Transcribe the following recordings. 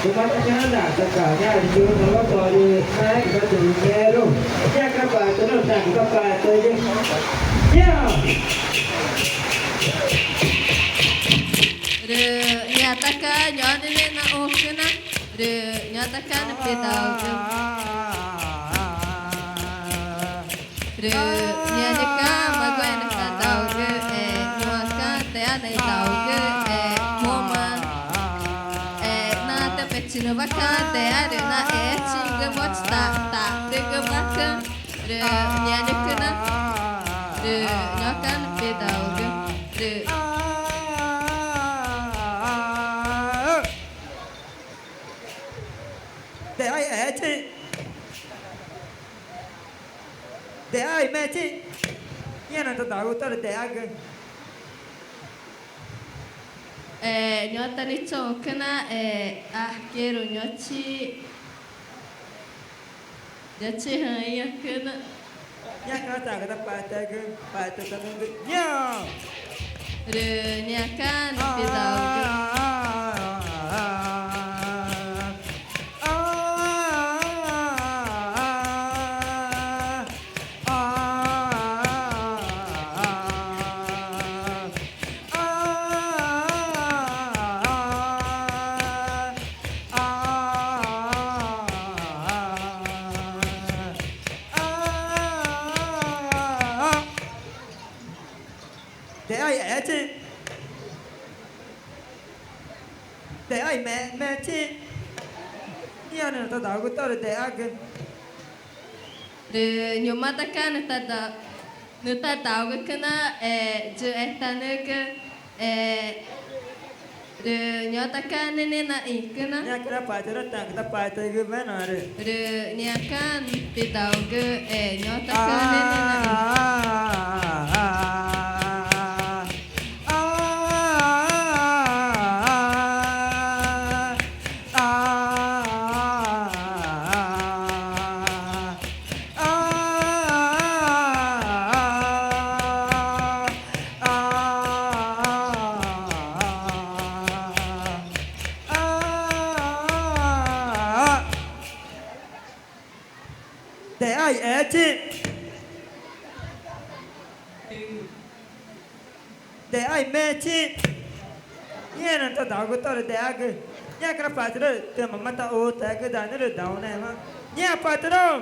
Kebanyakan dah sekarang di rumah kalau di naik ke tinggi ya kapal tu nak kapal tu je ya nyatakan nyon ini nak okna nyatakan pedau nyatakan bagai nak tahu ke nyatakan tiada nak tahu ke moma na pecino vacante are na chinga bot ta tega vaca nyatakan nyatakan pedau ke để ai é chị để ai mẹ chị nghe là tao bảo tao là để ai gần nyota ni chokana kero nyochi hanya kana nhá cái tao cái tao phải tao gần phải tao tao gần nhá nyakan pedau để ai é chị để ai mẹ chị nghe là tao bảo tao là để ai gần nyomatakan nuta tahu kana je etanuka nyatakan ini na ikana nhá cái tao phải tao gần bên nào rồi nyakan pedau ke nyatakan ini na để ai é chị để ai mẹ chị nghe là tao bảo tao là để ai gần nhá cái phải tao từ mà tao ô tao cái đàn nó được đầu này mà nhá phải tao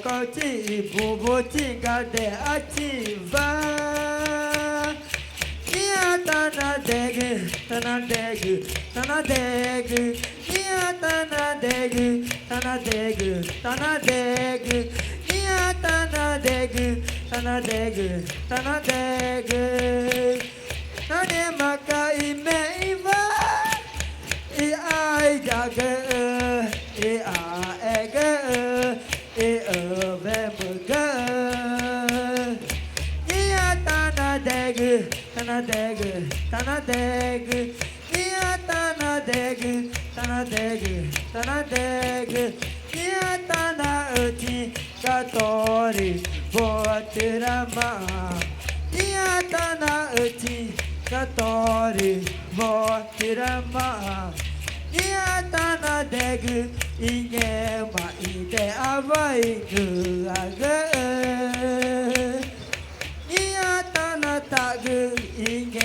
có chị bố bố chị cả để anh chị va Nia tana degu tana degu tana degu Nia tana degu tana degu tana degu Nia tana degu tana degu tana degu Nane maka ime iva I ai jaga I a ega I ve muga りぼってらまやたなうちがとりぼってらまやたなでぐいげまいであばいぐあぐやたなたぐいげ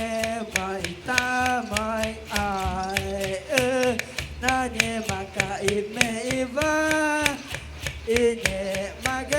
まいたまいあえなにまかいめいばいねまぐ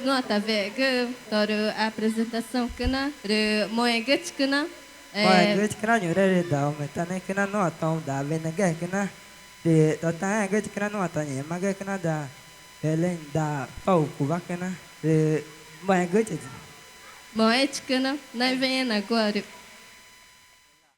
Nota Vega, Toro a apresentação que na, Moega que na, Mọi người chỉ nói nhiều đây đâu mà ta này cái nó nói tao đã bên cái nó thì tao ta cái nó nói tao nhỉ mà cái nó đã lên đã bao của bác cái nó thì mọi người chỉ Bom, é ticana, nós venha agora.